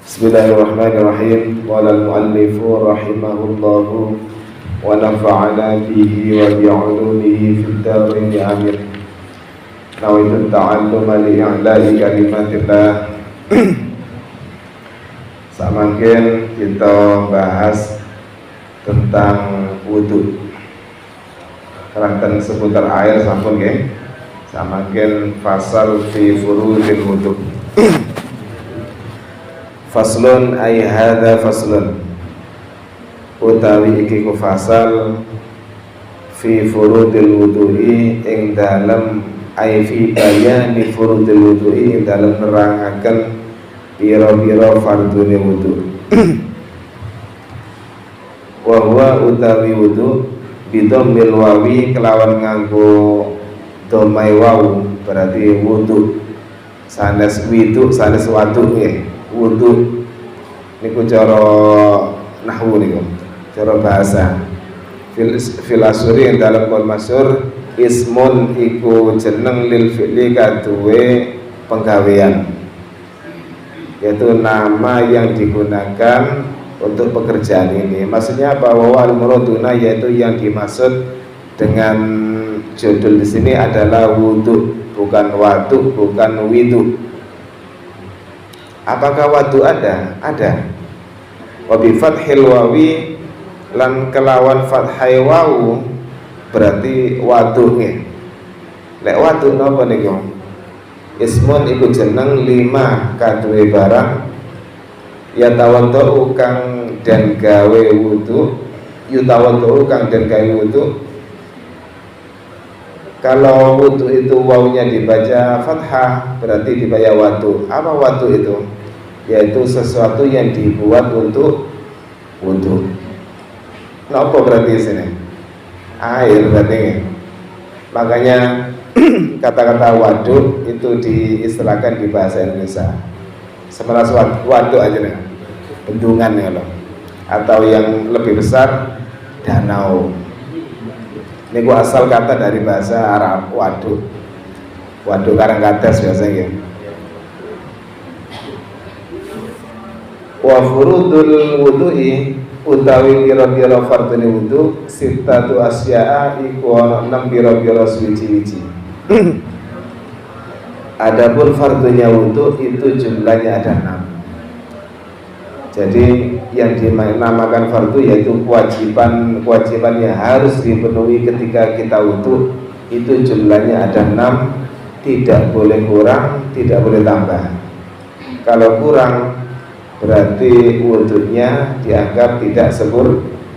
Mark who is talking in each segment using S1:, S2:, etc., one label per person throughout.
S1: Bismillahirrahmanirrahim. Walal muallifu rahimahullahu wa nafa'ana bihi wa bi'ulumihi fid darin amin. Nawaitu ta'alluma li'a'la'i kalimatillah. Samakin kita bahas tentang wudu. Keranten seputar air sampun nggih. Samakin fasal fi furudil wudu. Faslun ay hadza faslun utawi iki ku fasal fi furudil wudu'i ing dalem ay fi bayani furudil wudu'i ing dalem nerangaken pira-pira fardune wudu. Wa huwa utawi wudu bidomil wawi kelawan nganggo domai wawu berarti wudu sanes widu sanes wadu nggih. Wudu niku cara nahwu niku, cara bahasa. Fil asuri yang dalam qaul masyhur ismun iku jeneng lil fi'li kaduwe penggawean, yaitu nama yang digunakan untuk pekerjaan ini. Maksudnya bahwa wal muraduna yaitu yang dimaksud dengan judul di sini adalah wudu, bukan wadu, bukan widu. Apakah wadu ada? Ada. Wa bi fathil wawi lan kelawan fathai wawu berarti wadu nggih. Lek wadu napa niku? Ismun iku jeneng lima kaduwe barang ya tawadhu kang den gawe wudu, yutawadhu kang den gawe wudu. Kalau wudu itu wawunya dibaca fathah berarti dibaca wadu. Apa wadu itu? Yaitu sesuatu yang dibuat untuk wudu. Apa berarti sini? Air berarti. Makanya kata-kata waduk itu diistilahkan di bahasa Indonesia semeras waduk aja nih, bendungan ya loh. Atau yang lebih besar danau. Ini gua asal kata dari bahasa Arab waduk. Waduk Karangkates biasanya. Wa furudul wudu'i utawi pira-pira fardune wudu sittatu asya'a iku ana 6 pira-pira suci-suci. Adapun fardunya wudu itu jumlahnya ada 6. Jadi yang dinamakan fardu yaitu kewajiban yang harus dipenuhi ketika kita wudu itu jumlahnya ada 6, tidak boleh kurang, tidak boleh tambah. Kalau kurang berarti wudunya dianggap tidak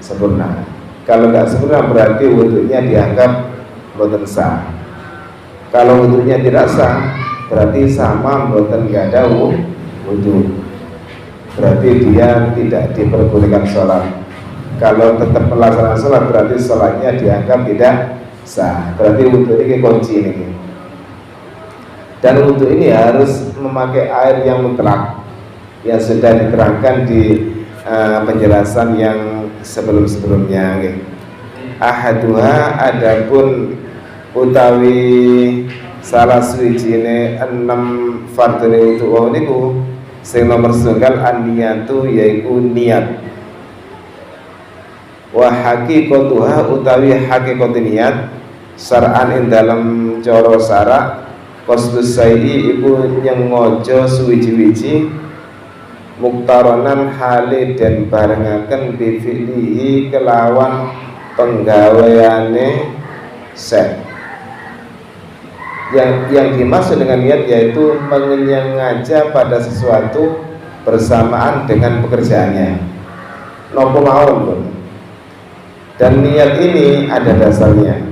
S1: sempurna. Kalau tidak sempurna berarti wudunya dianggap boten sah. Kalau wudunya tidak sah berarti sama boten gak ada wudu. Berarti dia tidak diperbolehkan sholat. Kalau tetap melaksanakan sholat berarti sholatnya dianggap tidak sah. Berarti wudu ini kunci ini. Dan wudu ini harus memakai air yang mutlak, yang sudah diterangkan di penjelasan yang sebelum-sebelumnya. Ahaduha adapun utawi salah suwijine 6 fardune wudu niku sing nomor setunggal an-niyatu yaiku niat. Wa haqiqatuha utawi haqiqate niat syar'an ing dalam cara syarak qasdus sa'i iku nyengaja suwiji-wiji muktaronan hale dan barengaken bifilihi kelawan penggaweane set. Yang dimaksud dengan niat yaitu menyengaja pada sesuatu bersamaan dengan pekerjaannya. Nopo mawon pun. Dan niat ini ada dasarnya,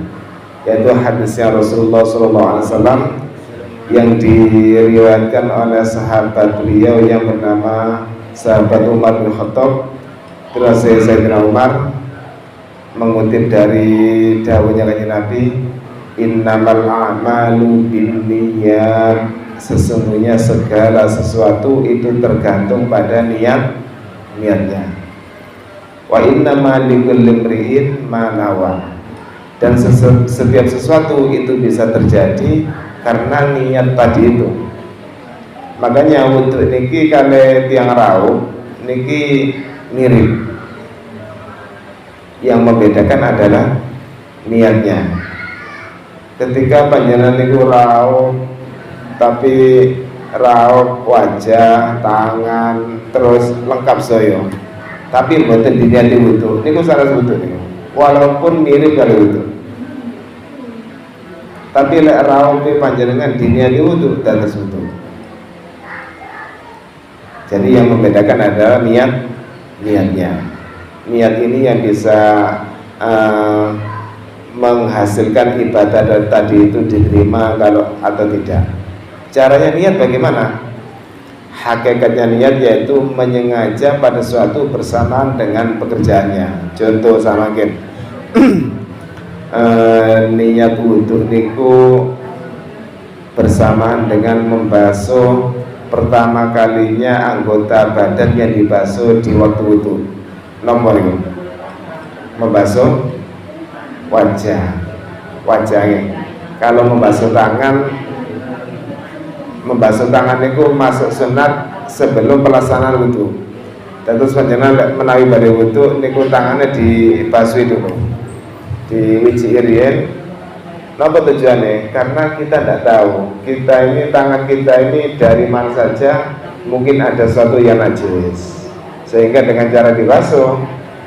S1: yaitu hadisnya Rasulullah SAW yang diriwayatkan oleh sahabat beliau yang bernama sahabat Umar bin Khattab. Terus Sayyidina Umar mengutip dari dawuhnya kanjeng Nabi, innamal a'malu binniyat, sesungguhnya segala sesuatu itu tergantung pada niatnya. Wa innama likulli imri'in ma nawa, dan setiap sesuatu itu bisa terjadi karena niat tadi itu. Makanya untuk niki kali tiang rauh niki mirip. Yang membedakan adalah niatnya. Ketika panjenengan niku rauh tapi rauh wajah, tangan, terus lengkap soyo. Tapi mboten diniati wudu. Niku salah wudu niku. Walaupun mirip kali wudu. Tapi lek rauh pe panjenengan diniati wudu dan wudu. Jadi yang membedakan adalah niatnya. Niat ini yang bisa menghasilkan ibadah tadi itu diterima kalau atau tidak. Caranya niat bagaimana? Hakikatnya niat yaitu menyengaja pada suatu bersamaan dengan pekerjaannya. Contoh sama mungkin niat wudu niku bersamaan dengan membasuh pertama kalinya anggota badan yang dibasuh di waktu wudu. Nomor itu membasuh wajahnya. Kalau membasuh tangan itu masuk sunat sebelum pelaksanaan wudu. Terus panjenengan menawi badhe wudu niku tangannya dibasuh dulu, diwiji irian. Napa tujuannya? Karena kita tidak tahu tangan kita ini dari mana saja, mungkin ada sesuatu yang najis, sehingga dengan cara dibasuh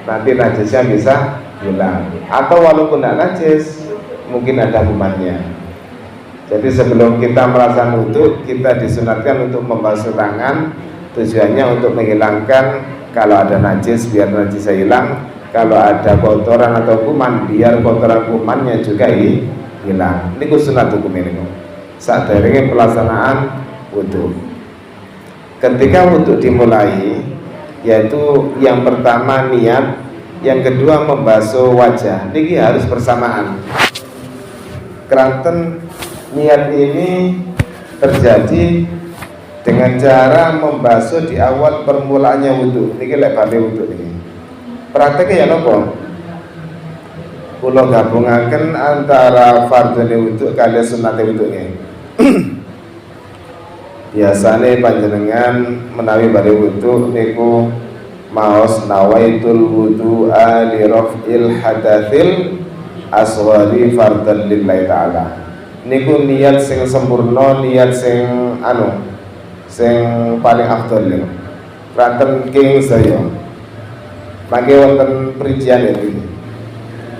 S1: nanti najisnya bisa hilang. Atau walaupun tidak najis, mungkin ada kumannya. Jadi sebelum kita melaksanakan wudu, kita disunatkan untuk membasuh tangan. Tujuannya untuk menghilangkan kalau ada najis, biar najisnya hilang. Kalau ada kotoran atau kuman, biar kotoran kumannya juga hilang. Ini sunat hukum ini. Saat dari pelaksanaan wudu. Ketika wudu dimulai, yaitu yang pertama niat, yang kedua membasuh wajah. Ini harus bersamaan. Keranten niat ini terjadi dengan cara membasuh di awal permulaannya wudu. Ini lek badhe wudu ini. Prakteknya ya nopo? Kula gabungaken antara fardhu wudu kaliyan sunat wudu ini. Biasane panjenengan menawi badhe wudu niku maos nawaitul wudu'a li raf'il hadatsil asghari fardhan lillahi ta'ala. Niku niat sing sempurna, niat sing sing paling afdal niku. Ranten king saya. Mangke wonten perijian iki.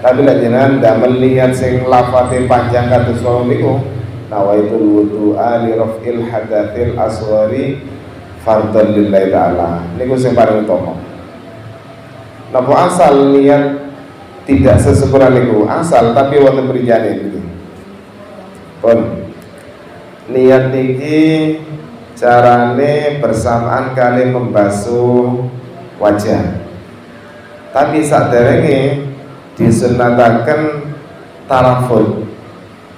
S1: Tapi lek jenengan ndamel niat sing lafate panjang kados wau niku, nawaitul wudu'a li raf'il hadatsil asghari fardhan lillahi ta'ala. Niku sing paling utama. Napa asal niat tidak sesempurna niku? Asal tapi wonten perinciane iki. Pun niat niki carane bersamaan kali membasuh wajah. Tapi saderenge disunataken talafut.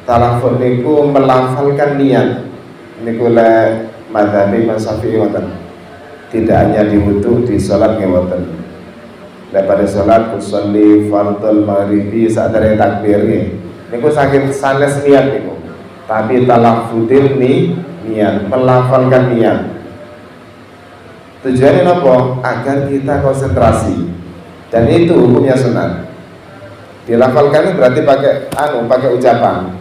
S1: Talafut niku melafalkan niat. Niku le madhabi Imam Syafi'i wonten. Tidak hanya di wudu, di salat nggih wonten. Daripada salat usolli fardhul maghribi sadare takbir nggih. Niku saking sanes niat niku. Tapi talaffudil niat, melafalkan niat. Tujuannya apa? Agar kita konsentrasi. Dan itu hukumnya sunat. Dilafalkan berarti pakai ucapan.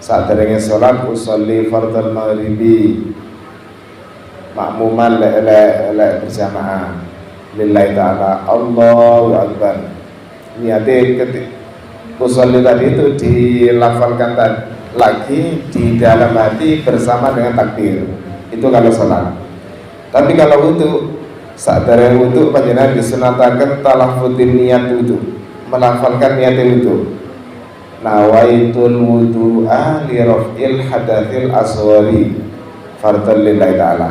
S1: Saat derenge salat usolli fardhul maghribi makmuman le berjamaah lillahi ta'ala Allahu akbar. Niate ketika usolli tadi itu dilafalkan lagi di dalam hati bersama dengan takbir. Itu kalau salat. Tapi kalau wudu, saat derenge wudu panjenengan disunataken talaffudin niat wudu, melafalkan niat wudu. Nawaitul wudu'a li raf'il hadatsil asghari fardhan lillahi ta'ala.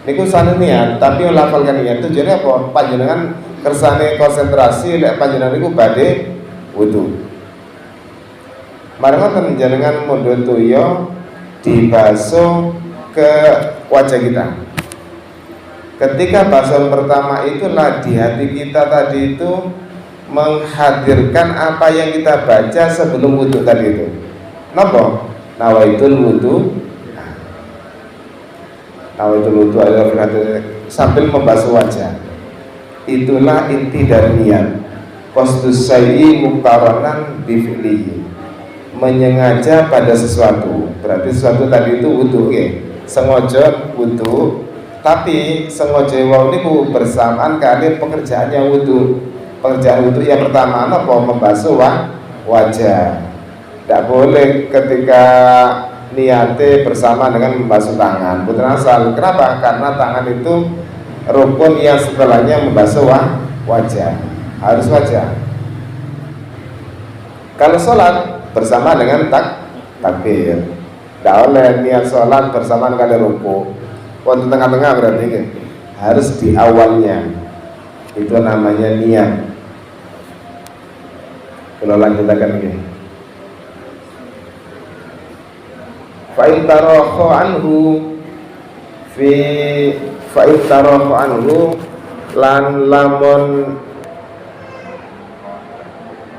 S1: Niku sane niat, tapi melafalkan niat itu jadi apa? Panjenengan kersane konsentrasi lek panjenengan niku badhe wudu. Marang panjenengan mundhut toya dibasuh ke wajah kita. Ketika basuhan pertama itulah di hati kita tadi itu menghadirkan apa yang kita baca sebelum wudu tadi itu. Napa? Nawaitul wudu. nawaitul wudu sambil membasuh wajah. Itulah inti dari niat. Qasdus syai'i muqtaranan bi fi'lihi, menyengaja pada sesuatu. Berarti sesuatu tadi itu wudu ya. Sengaja wudu, tapi sengaja wau niku bersamaan kali pekerjaannya wudu. Pekerjaan wudu yang pertama apa? Membasuh wajah. Tidak boleh ketika niate bersama dengan membasuh tangan. Putra asal. Kenapa? Karena tangan itu rukun yang setelahnya membasuh wajah. Harus wajah. Kalau sholat bersama dengan takbir, tidak oleh niat sholat bersama dengan ruku. Waktu tengah-tengah berarti harus di awalnya. Itu namanya niat. Kalau lanjutkan ini. Fa'in tarokho anhu lan lamun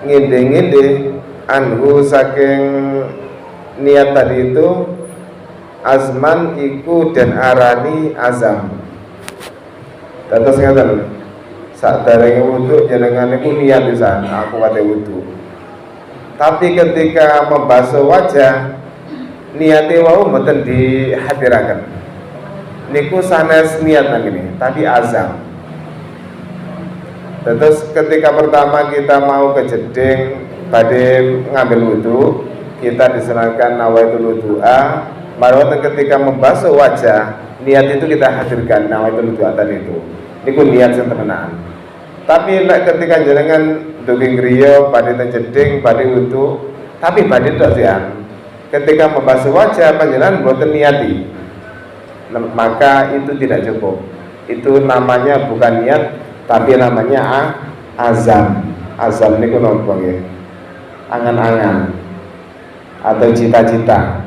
S1: ngide-ngide anhu saking niat tadi itu azman iku dan arani azam. Terus ngaten saat derenge wudu jenengan iku niat di sana aku kate wudu. Tapi ketika membasuh wajah niate wau mboten dihadiraken. Niku sanes niat nang ini, tapi azam. Terus ketika pertama kita mau ke jeding badhe ngambil wudu, kita disunahkan nawaitul wudu'a. Baru ketika membasuh wajah, niat itu kita hadirkan nawaitul wudu'a tadi itu. Niku niat sing temenan. Tapi ketika jenengan dugi griya badhe teng jeding, badhe wudu, tapi badhe tok sian. Ketika membasuh wajah panjenengan mboten niati, maka itu tidak cukup. Itu namanya bukan niat, tapi namanya azam. Azam niku napa nggih? Angan-angan atau cita-cita.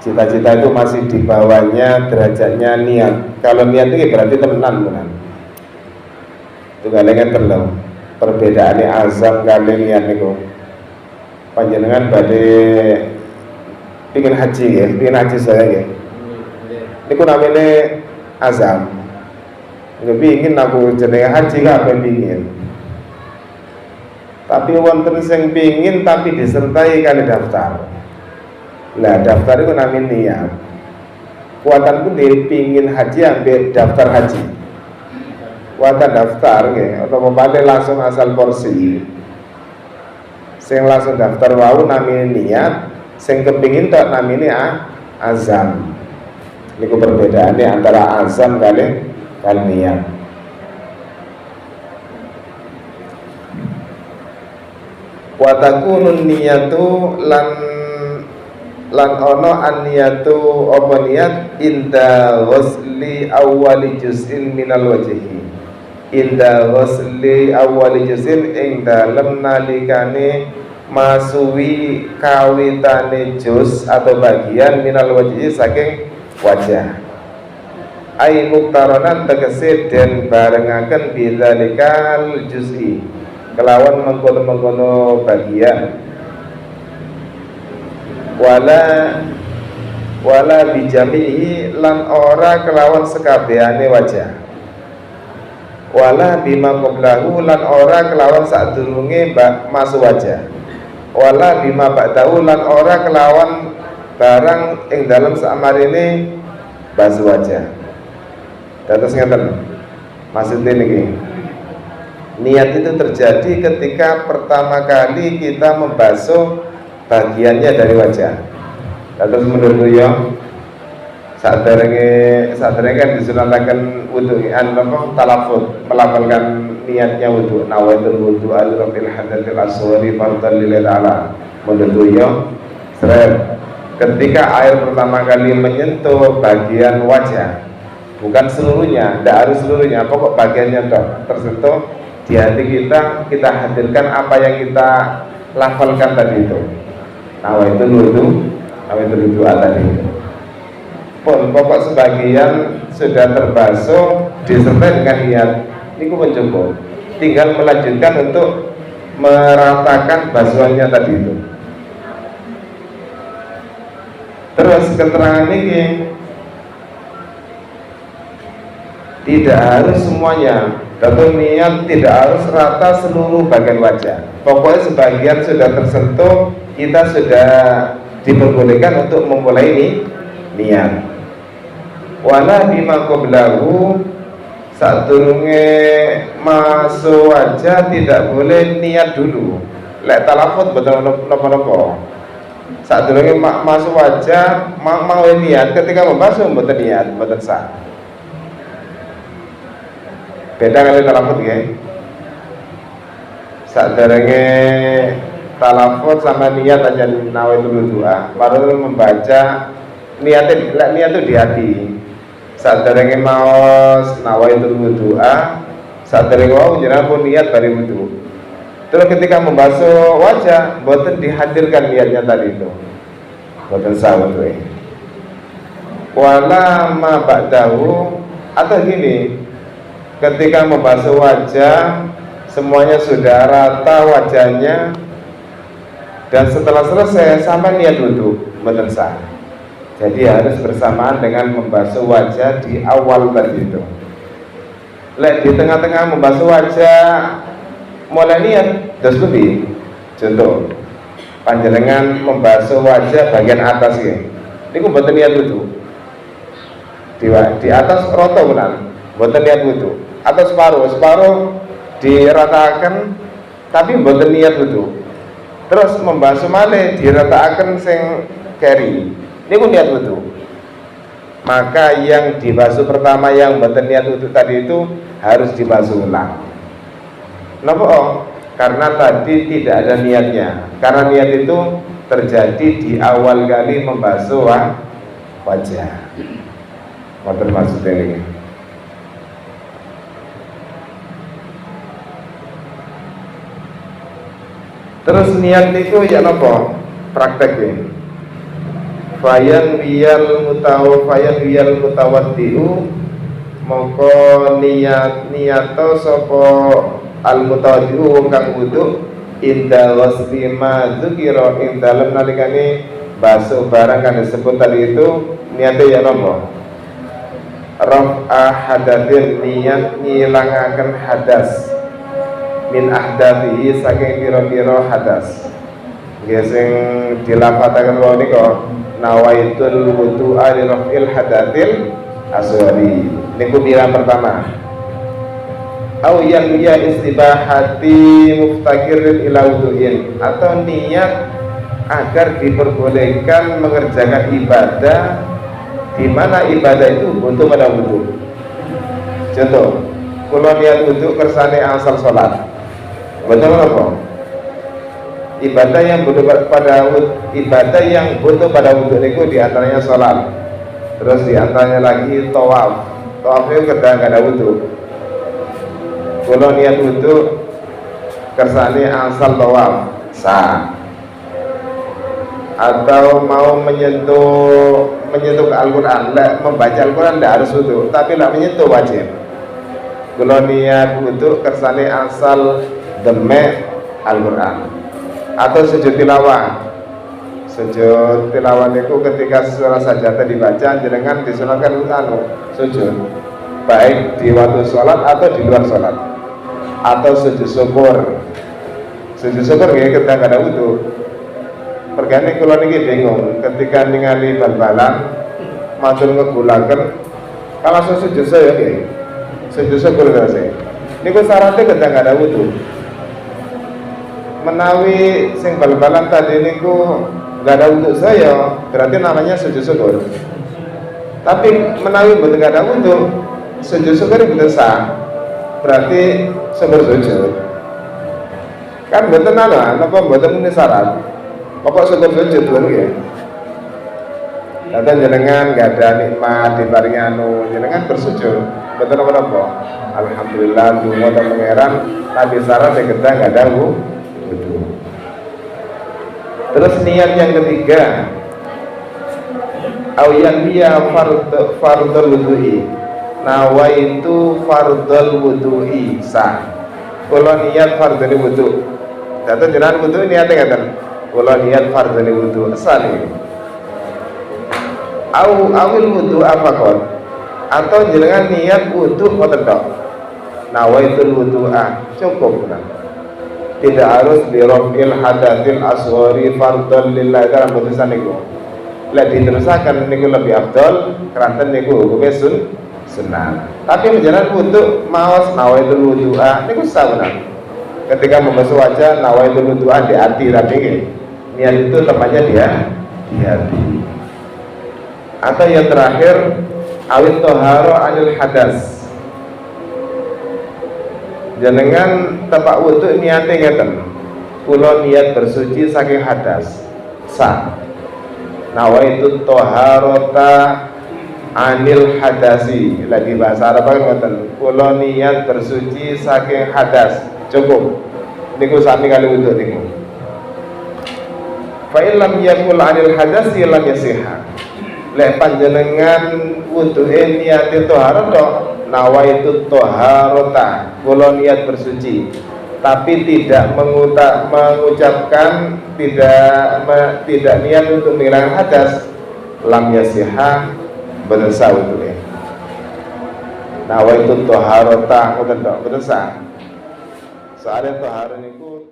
S1: Cita-cita itu masih di bawahnya derajatnya niat. Kalau niat itu berarti temenan bukan? Itu kalian terlalu perbedaannya azam kali niat niku. Panjenengan badhe pingin haji ya, pingin haji saya ya. Niku namanya azam. Nggak pingin aku jenenge haji gak pingin. Tapi wonten sing pingin tapi disertai kali daftar. Lah daftar itu namanya niat. Kuatanku dipingin haji ambil daftar haji. Kuatan daftar nggih, atau pepade langsung asal porsi. Sing langsung daftar wau namanya niat, sing kepingin tok namanya azam. Niku perbedaannya antara azam kali niat. Wa takunun niyatu lan ono an-niyatu apa niat inda ghusli awwali juz'in minal wajhi. Inda ghusli awwali juz'in ing dalem nalikane masuwi kawitane juz atau bagian minal wajhi saking wajah. Ai muqtaranan tegese den barengaken bidzalikal juz'i kelawan mengkono-mengkono bagian wala bijamihi lan ora kelawan sekabehane wajah wala bima qablahu lan ora kelawan sadurunge masuk wajah wala bima ba'dahu lan ora kelawan barang ing dalam samarine basuh wajah. Terus ngeten maksudnya niki niat itu terjadi ketika pertama kali kita membasuh bagiannya dari wajah. Terus menurut yo saat kan disunahkan wudu'an talafut melafalkan niatnya wudu nawaitul wudu al-rabbil hadatsil aswari fardhan lillahi ta'ala. Menurut yo ketika air pertama kali menyentuh bagian wajah, bukan seluruhnya, tidak harus seluruhnya, pokok bagiannya tersentuh di hati kita hadirkan apa yang kita lafalkan tadi itu. Nawaitul wudu tadi. Pun pokok sebagian sudah terbasuh disertai dengan niat, ini mencukup. Tinggal melanjutkan untuk meratakan basuhannya tadi itu. Terus keterangan ini Tidak harus semuanya. Tentu niat tidak harus rata seluruh bagian wajah. Pokoknya sebagian sudah tersentuh, kita sudah diperbolehkan untuk memulai ini niat. Wala bima qablahu, sadurunge masuk wajah tidak boleh niat dulu. Lek talafut betul napa-napa. Sadurunge masuk wajah mau niat, ketika membasuh mboten niat, mboten sah. Beda kali talafut ya. Sadurunge talafut sama niat aja nawaitul doa. Baru membaca niat itu di hati. Sadurunge maos nawaitul doa, sadurunge wau jenengan pun niat bari wudu. Terus ketika membasuh wajah, boten dihadirkan niatnya tadi itu. Boten sah wudu. Wala ma ba'dahu, atau gini, ketika membasuh wajah semuanya sudah rata wajahnya, dan setelah selesai sampai niat wudu, boten sah. Jadi harus bersamaan dengan membasuh wajah di awal tadi itu. Lek di tengah-tengah membasuh wajah mulai niat, terus lebih. Contoh, panjenengan membasuh wajah bagian atas ya. Ini mboten niat wudu. Di atas roto benar, mboten niat wudu. Atau separuh diratakan tapi mboten niat wudu. Terus membasuh malih diratakan sing keri. Ini pun niat wudu. Maka yang dibasuh pertama yang mboten niat wudu tadi itu harus dibasuh ulang. Kenapa? Karena tadi tidak ada niatnya. Karena niat itu terjadi di awal kali membasuh wajah. Mboten maksud ini. Terus niat itu ya napa? Prakteknya. Fayan wiyal mutawaddi'u, mongko niyato sapa al mutawaddi'u wong kang wudu inda wasfi ma dzukira ing dalem nalikane basuh barang kang disebut tadi itu niate ya napa? Raf'a hadatsin, niat ngilangaken hadas min ahdatsihi saking pira-pira hadas. Nggih sing dilafataken wae nika nawaitul wudu'a li raf'il hadatsil asghari. Niku bilang pertama. Au yang ya istibahati muftakirin ila wudu'in, atau niat agar diperbolehkan mengerjakan ibadah di mana ibadah itu untuk pada wudu. Contoh, kalau niat wudu kersane asal salat. Betul apa? Ibadah yang butuh pada wudu itu diantaranya sholat, terus diantaranya lagi tawaf. Tawaf itu kadang nggak ada wudu. Kalau niat wudu kersane asal tawaf sah. Atau mau menyentuh Al-Quran, membaca Al-Quran tidak harus wudu, tapi lah menyentuh wajib. Kalau niat wudu kersane asal demek Al-Quran. Atau sujud tilawah. Sujud tilawah itu ketika surah sajadah dibaca, jenengan disunahkan sujud, baik di waktu sholat atau di luar sholat. Atau sujud syukur. Sujud syukur nggih ketika ada wudu. Pergane kula niki bingung ketika ningali bal-balan matur ngegulaken kalau sujud saya nggih. Sujud syukur terus. Niku syaratnya ketika ada wudu. Menawi sing bal-balan tadi niku nggak ada wudu saya, berarti namanya sujud syukur. Tapi menawi mboten nggak ada wudu, sujud syukur itu sah, berarti syukur sujud. Kan mboten ana, napa mboten ini syarat. Pokok syukur sujud kan ya. Datang jenengan nggak ada nikmat diparingi jenengan bersujud, betul apa? Alhamdulillah, dungo dan pangeran, tapi syarat yang kita nggak ada wudu. Terus niat yang ketiga, awiyan dia fardul wudu'i, nawaitu fardul wudu'i sah. Kalau niat fardul wudu, datang jenengan wudu niatnya kata, kalau niat fardul wudu asal ini. Awil wudu apa kon? atau jenengan niat wudu ngoten tok. Nawaitul wudu'a cukup kan. Tidak harus birofil hadatsil asghari fardhon lillahi ta'ala putusan niku. Lek diterusaken niku lebih afdol keranten niku hukume sunnah. Tapi menjalan wudu maos nawaitul wudu'a niku sabenar. Ketika membasuh wajah nawaitul wudu'a di hati, tapi niat itu tempatnya dia di hati. Atau yang terakhir awit toharo anil hadas, jenengan tempat wudu niatnya ngeten, kula niat bersuci saking hadas sah, nawaitu toharota anil hadasi, lagi bahasa Arab kan ngeten, kula niat bersuci saking hadas cukup niku sami kali wudu niku. Fa illam yakul anil hadasi lam yasihha. Lek panjenengan wudu'e niat toharat tok, nawaitu toharota, kula niat bersuci, tapi tidak mengucapkan tidak niat untuk menghilangkan hadas, lam yasihha, boten sah wudu'e. Nawaitu toharota ngoten tok, boten sah. Soalnya toharat niku